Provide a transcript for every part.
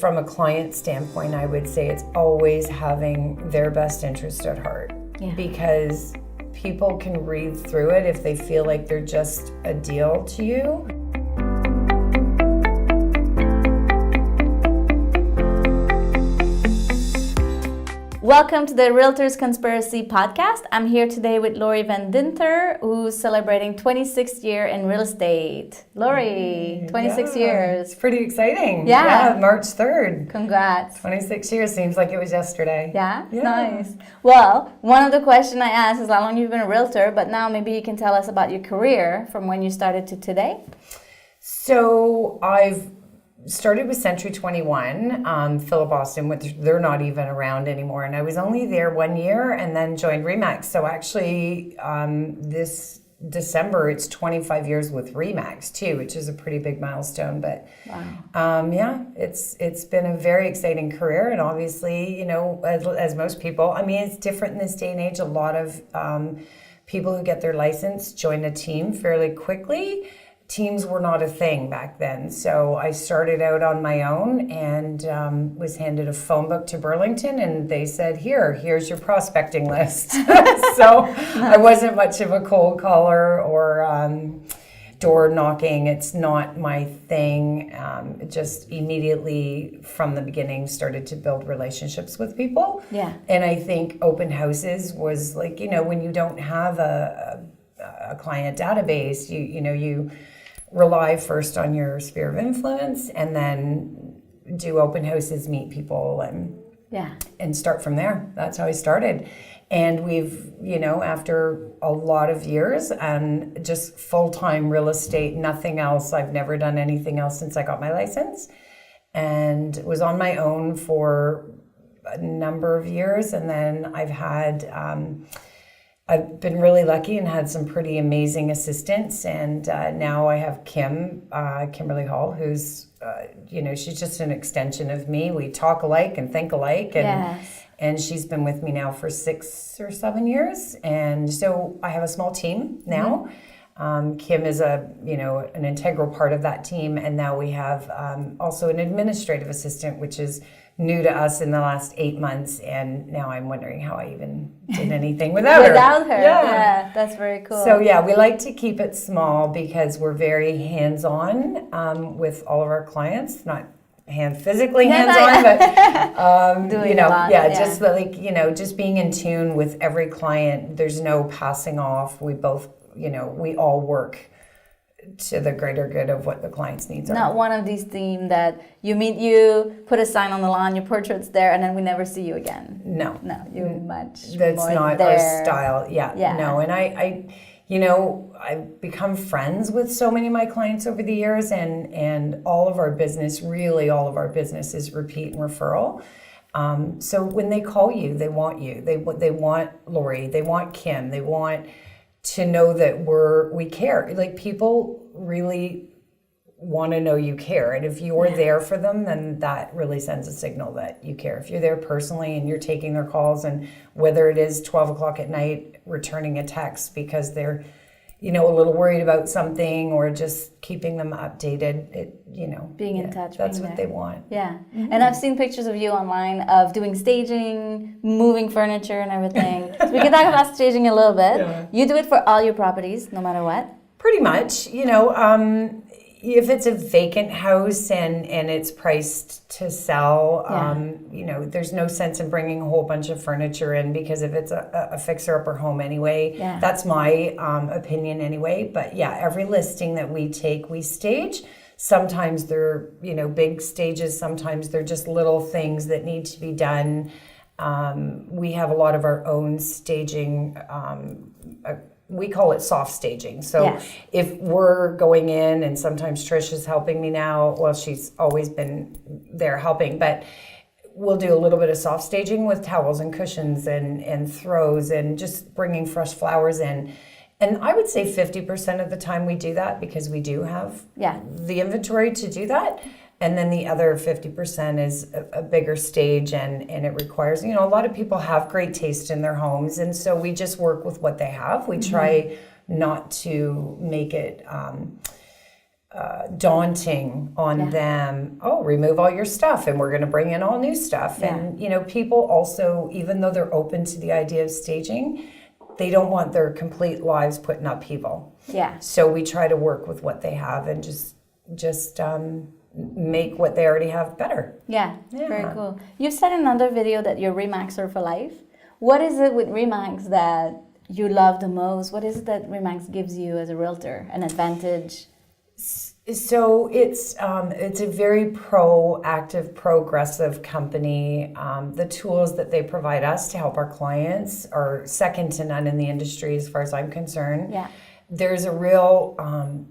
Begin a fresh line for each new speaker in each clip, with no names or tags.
From a client standpoint, I would say it's always having their best interest at heart. Because people can read through it if they feel like they're just a deal to you.
Welcome to the Realtors Conspiracy Podcast. I'm here today with VanDinther, who's celebrating 26th year in real estate. Lori, 26 years.
It's pretty exciting.
Yeah.
March 3rd.
Congrats.
26 years seems like it was yesterday.
Yeah? Nice. Well, one of the questions I asked is how long you've been a realtor, but now maybe you can tell us about your career from when you started to today.
So I've started with Century 21, Philip Austin, which they're not even around anymore. And I was only there 1 year and then joined RE/MAX. So actually this December, it's 25 years with RE/MAX too, which is a pretty big milestone. But it's been a very exciting career. And obviously, you know, as most people, I mean, it's different in this day and age. A lot of people who get their license join a team fairly quickly. Teams were not a thing back then. So I started out on my own and was handed a phone book to Burlington, and they said, here's your prospecting list. So I wasn't much of a cold caller or door knocking. It's not my thing. Just immediately from the beginning started to build relationships with people.
Yeah.
And I think open houses was like, you know, when you don't have a client database, you rely first on your sphere of influence and then do open houses, meet people, and start from there. That's how I started. And we've, you know, after a lot of years and just full-time real estate, nothing else. I've never done anything else since I got my license and was on my own for a number of years. And then I've been really lucky and had some pretty amazing assistants, and now I have Kimberly Hall, who's, she's just an extension of me. We talk alike and think alike, and she's been with me now for 6 or 7 years, and so I have a small team now. Kim is an integral part of that team, and now we have also an administrative assistant, which is new to us in the last 8 months, and now I'm wondering how I even did anything without her.
Yeah, that's very cool.
So we like to keep it small because we're very hands-on with all of our clients, not physically hands-on, but
doing a lot,
just like, just being in tune with every client. There's no passing off. We both, we all work to the greater good of what the client's needs are.
Not one of these themes that you put a sign on the lawn, your portrait's there, and then we never see you again.
No,
you're much
that's
more
not
there.
our style. No, and I've become friends with so many of my clients over the years, and all of our business is repeat and referral. So when they call you, they want you. They want Lori. They want Kim. They want to know that we care. Like, people really want to know you care. And if you're there for them, then that really sends a signal that you care. If you're there personally and you're taking their calls, and whether it is 12 o'clock at night, returning a text because they're, a little worried about something, or just keeping them updated,
being in touch.
That's what they want.
Yeah. Mm-hmm. And I've seen pictures of you online of doing staging, moving furniture and everything. So we can talk about staging a little bit. Yeah. You do it for all your properties, no matter what?
Pretty much. If it's a vacant house and it's priced to sell, there's no sense in bringing a whole bunch of furniture in, because if it's a fixer-upper home anyway, that's my opinion anyway. But every listing that we take, we stage. Sometimes they're, big stages. Sometimes they're just little things that need to be done. We have a lot of our own staging. We call it soft staging. So if we're going in, and sometimes Trish is helping me now, well, she's always been there helping, but we'll do a little bit of soft staging with towels and cushions and throws, and just bringing fresh flowers in. And I would say 50% of the time we do that, because we do have the inventory to do that. And then the other 50% is a bigger stage, and it requires, a lot of people have great taste in their homes. And so we just work with what they have. We try not to make it daunting on them. Oh, remove all your stuff and we're going to bring in all new stuff.
Yeah.
And, people also, even though they're open to the idea of staging, they don't want their complete lives put in upheaval.
Yeah.
So we try to work with what they have and just make what they already have better.
Yeah, very cool. You said in another video that you're Remaxer for life. What is it with Remax that you love the most? What is it that Remax gives you as a realtor, an advantage?
So it's a very proactive, progressive company. The tools that they provide us to help our clients are second to none in the industry as far as I'm concerned.
Yeah.
There's a real,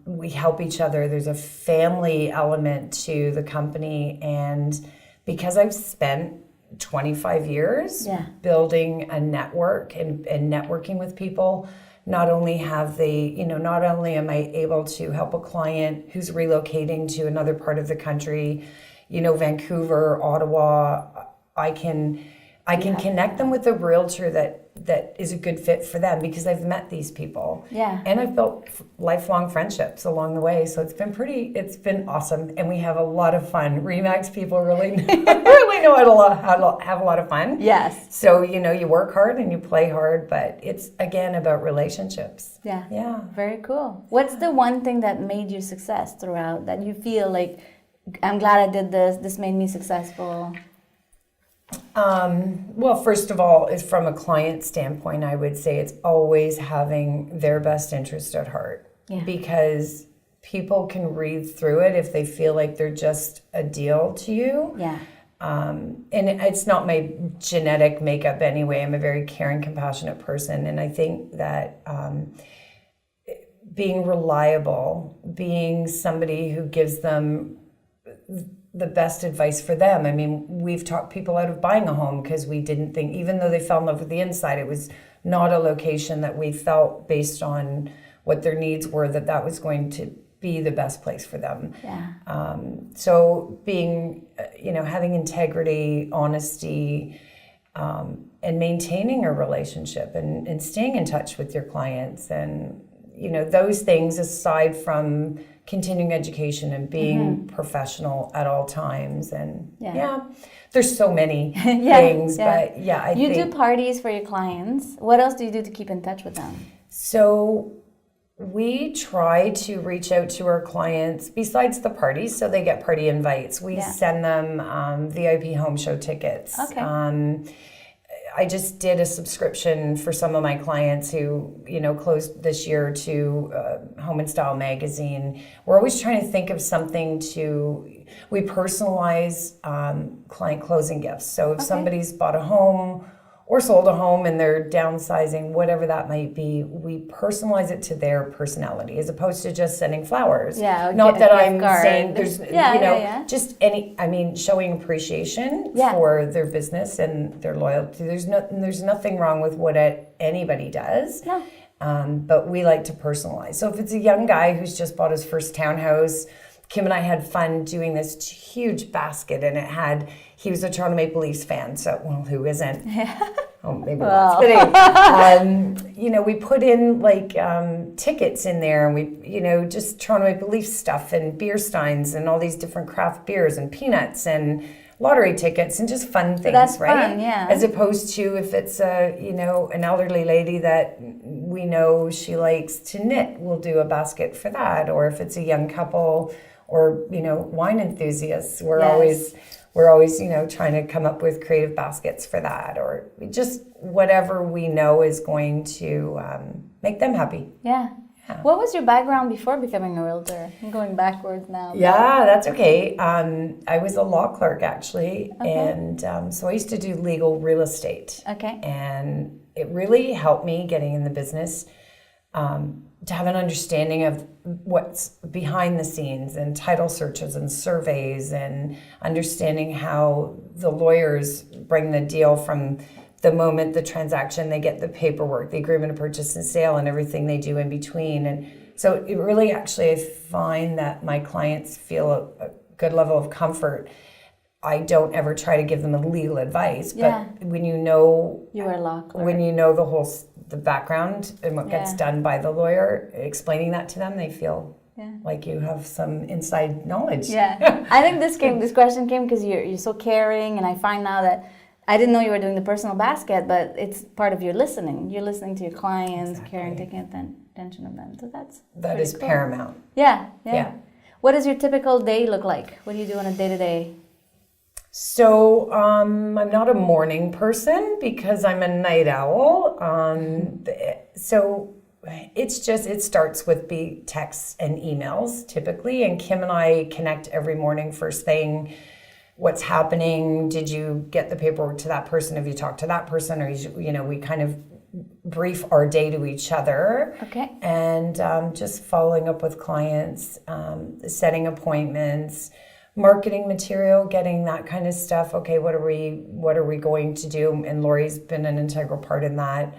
we help each other. There's a family element to the company. And because I've spent 25 years building a network and networking with people, not only am I able to help a client who's relocating to another part of the country, Vancouver, Ottawa, I can connect them with a realtor that is a good fit for them because I've met these people.
Yeah.
And I've built lifelong friendships along the way. So it's been awesome. And we have a lot of fun. Remax people really know how to have a lot of fun.
Yes.
So, you work hard and you play hard, but it's again about relationships.
Yeah.
Yeah.
Very cool. What's the one thing that made you success throughout that you feel like, I'm glad I did this, this made me successful?
Well, first of all, is from a client standpoint, I would say it's always having their best interest at heart.
Yeah.
Because people can read through it if they feel like they're just a deal to you.
Yeah.
And it's not my genetic makeup anyway. I'm a very caring, compassionate person. And I think that being reliable, being somebody who gives them the best advice for them. I mean, we've talked people out of buying a home because we didn't think, even though they fell in love with the inside, it was not a location that we felt based on what their needs were, that was going to be the best place for them.
Yeah.
So being, having integrity, honesty, and maintaining a relationship and staying in touch with your clients and, those things aside from continuing education and being professional at all times. And there's so many things, but I think...
You do parties for your clients. What else do you do to keep in touch with them?
So we try to reach out to our clients besides the parties, so they get party invites. We send them VIP home show tickets.
Okay.
I just did a subscription for some of my clients who, closed this year to Home and Style magazine. We're always trying to think of something we personalize client closing gifts. So if somebody's bought a home or sold a home and they're downsizing, whatever that might be, we personalize it to their personality as opposed to just sending flowers.
Yeah.
Not that I'm saying there's, just showing appreciation for their business and their loyalty. There's nothing wrong with what anybody does.
No.
But we like to personalize. So if it's a young guy who's just bought his first townhouse, Kim and I had fun doing this huge basket, and he was a Toronto Maple Leafs fan, so, well, who isn't? Oh, maybe not. But anyway, we put in tickets in there, and we, just Toronto Maple Leafs stuff and beer steins and all these different craft beers and peanuts and lottery tickets and just fun things,
that's
right?
Fun, yeah.
As opposed to if it's an elderly lady that we know she likes to knit, we'll do a basket for that. Or if it's a young couple or, wine enthusiasts, we're always, trying to come up with creative baskets for that, or just whatever we know is going to make them happy.
Yeah. What was your background before becoming a realtor? I'm going backwards now.
Yeah, that's okay. I was a law clerk, actually, and so I used to do legal real estate.
Okay.
And it really helped me getting in the business to have an understanding of what's behind the scenes and title searches and surveys and understanding how the lawyers bring the deal from the moment the transaction, they get the paperwork, the agreement of purchase and sale, and everything they do in between. And so it really actually, I find that my clients feel a good level of comfort. I don't ever try to give them a legal advice, but when you know
you were a law clerk,
when you know the background and what gets done by the lawyer, explaining that to them, they feel
Yeah.
Like you have some inside knowledge.
Yeah. I think this question came because you're so caring, and I find now that I didn't know you were doing the personal basket, but it's part of your listening. You're listening to your clients, caring, taking attention of them. So that is
cool. Paramount.
Yeah. What does your typical day look like? What do you do on a day-to-day?
So I'm not a morning person because I'm a night owl. So it starts with texts and emails typically, and Kim and I connect every morning first thing. What's happening? Did you get the paperwork to that person? Have you talked to that person? Or we kind of brief our day to each other.
Okay.
And just following up with clients, setting appointments, marketing material, getting that kind of stuff. Okay, what are we going to do? And Lori's been an integral part in that.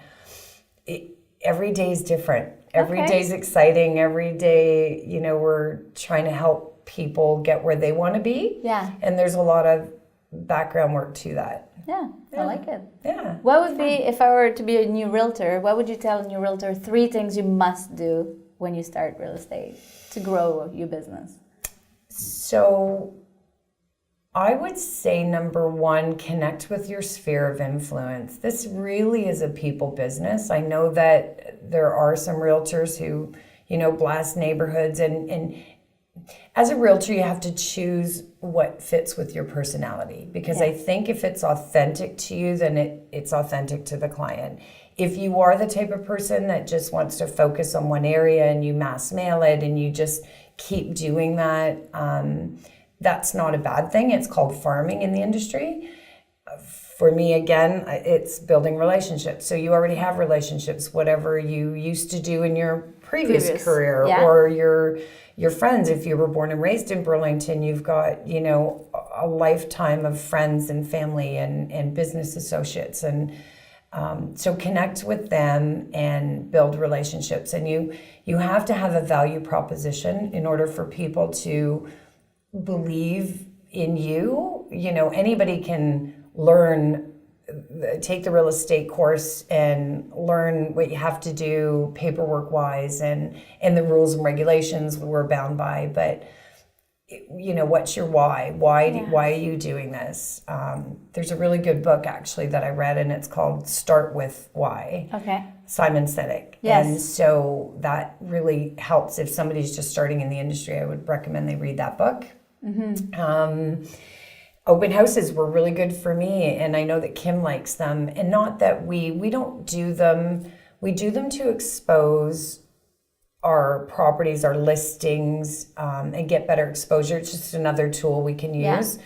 Every day is different. Every day's exciting. Every day, we're trying to help people get where they want to be.
Yeah.
And there's a lot of background work to that.
Yeah, I like it.
Yeah.
What would be, if I were to be a new realtor, what would you tell a new realtor 3 things you must do when you start real estate to grow your business?
So I would say number 1, connect with your sphere of influence. This really is a people business. I know that there are some realtors who, blast neighborhoods, and as a realtor, you have to choose what fits with your personality, because I think if it's authentic to you, then it's authentic to the client. If you are the type of person that just wants to focus on one area and you mass mail it and you just keep doing that, that's not a bad thing. It's called farming in the industry. For me, again, it's building relationships. So you already have relationships, whatever you used to do in your previous career, or your friends. If you were born and raised in Burlington, you've got, a lifetime of friends and family and business associates. And so connect with them and build relationships. And you have to have a value proposition in order for people to believe in you. Anybody can take the real estate course and learn what you have to do paperwork wise and the rules and regulations we're bound by. But what's your why? Why are you doing this? There's a really good book actually that I read, and it's called Start With Why. Okay. Simon Sinek.
Yes.
And so that really helps if somebody's just starting in the industry. I would recommend they read that book. Mm-hmm. Open houses were really good for me, and I know that Kim likes them. And not that we don't do them. We do them to expose our properties, our listings, and get better exposure. It's just another tool we can use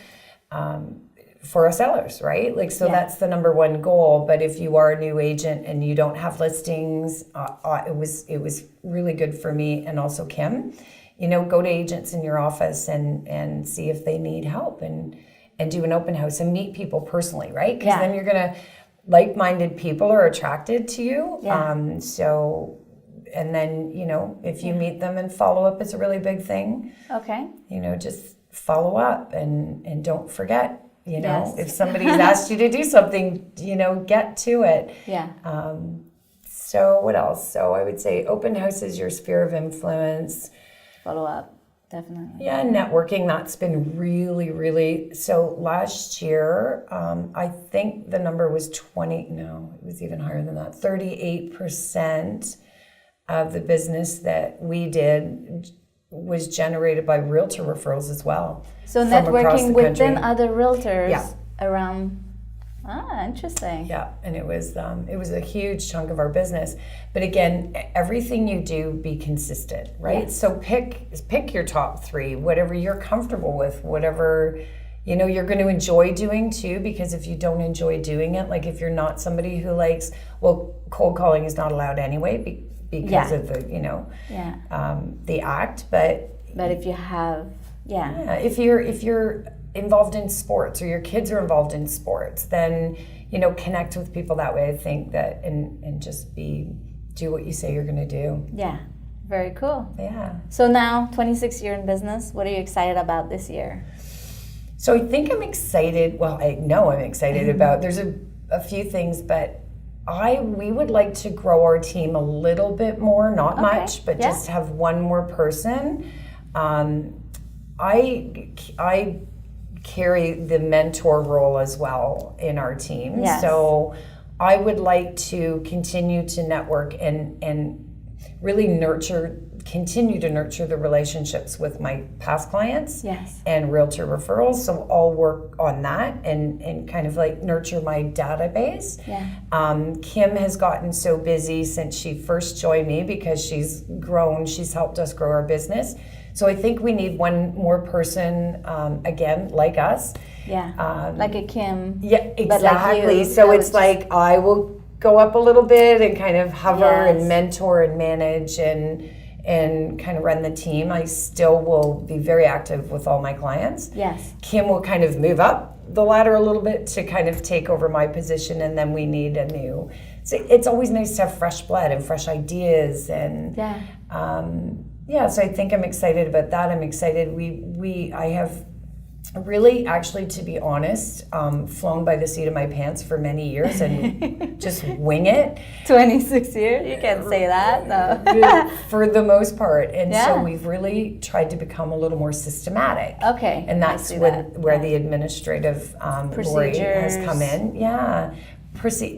for our sellers, right? That's the number 1 goal. But if you are a new agent and you don't have listings, it was really good for me and also Kim. Go to agents in your office and see if they need help and do an open house and meet people personally, right? Because then you're gonna, like-minded people are attracted to you. And then, if you meet them and follow up is a really big thing. Okay. Just follow up and don't forget, if somebody's asked you to do something, get to it. Yeah. So what else? So I would say open house is your sphere of influence.
Follow up, definitely.
Yeah, networking, that's been really, really, so last year, I think the number was it was even higher than that, 38% of the business that we did was generated by realtor referrals as well.
So networking within other realtors around. Interesting.
Yeah, and it was a huge chunk of our business. But again, everything you do, be consistent, right? Yeah. So pick your top 3, whatever you're comfortable with, whatever you're going to enjoy doing too. Because if you don't enjoy doing it, like if you're not somebody who likes, cold calling is not allowed anyway because of the the act. But
if you have
if you're involved in sports or your kids are involved in sports, then connect with people that way. I think that and just do what you say you're going to do.
Yeah, very cool.
Yeah.
So now 26 years in business, what are you excited about this year?
So I think I'm excited. Well, I know I'm excited about. There's a few things, but we would like to grow our team a little bit more, not much, but
Yeah.
just have one more person. I carry the mentor role as well in our team.
Yes.
So I would like to continue to network and really continue to nurture the relationships with my past clients
Yes.
and realtor referrals. So I'll work on that and kind of like nurture my database.
Yeah.
Kim has gotten so busy since she first joined me because she's helped us grow our business. So I think we need one more person, again, like us.
Yeah. Like a Kim.
Yeah,
But like
exactly.
you,
So
that
it's
was
like I will go up a little bit and kind of hover
Yes.
and mentor and manage and kind of run the team. I still will be very active with all my clients.
Yes.
Kim will kind of move up the ladder a little bit to kind of take over my position, and then we need a new. So it's always nice to have fresh blood and fresh ideas and.
Yeah.
So I think I'm excited about that. I'm excited. I have really, actually, to be honest, flown by the seat of my pants for many years and just wing it.
26 years? You can't say that, no.
For the most part. And
Yeah.
so we've really tried to become a little more systematic.
Okay.
And
I
that's
see
where
that.
the administrative Lori has
Procedures.
come in. Yeah.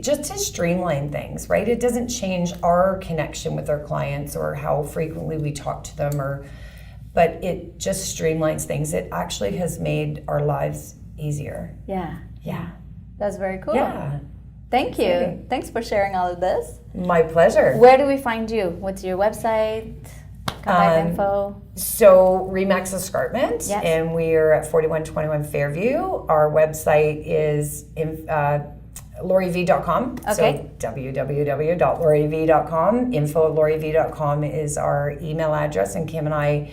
Just to streamline things, right? It doesn't change our connection with our clients or how frequently we talk to them, but it just streamlines things. It actually has made our lives easier.
Yeah.
Yeah.
That's very cool.
Yeah.
Thank you.
Exciting.
Thanks for sharing all of this.
My pleasure.
Where do we find you? What's your website? Contact info?
So Remax Escarpment,
Yes.
and we're at 4121 Fairview. Our website is LoriV.com.
Okay.
So www.LoriV.com. Info@LoriV.com is our email address, and Kim and I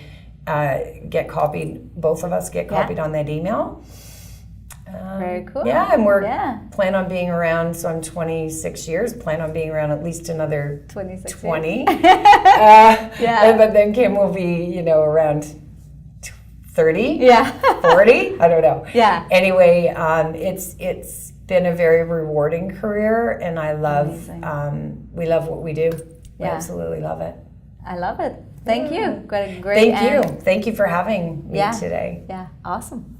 get copied. Both of us get copied on that email.
Very cool.
Yeah, and we're
Yeah.
plan on being around. So I'm 26 years. Plan on being around at least another
26
20.
Yeah.
But then Kim will be, around 30.
Yeah.
40. I don't know.
Yeah.
Anyway, it's been a very rewarding career, and I love. We love what we do. We
Yeah.
absolutely love it.
I love it. Thank you. Got a great
Thank you for having me today.
Yeah. Awesome.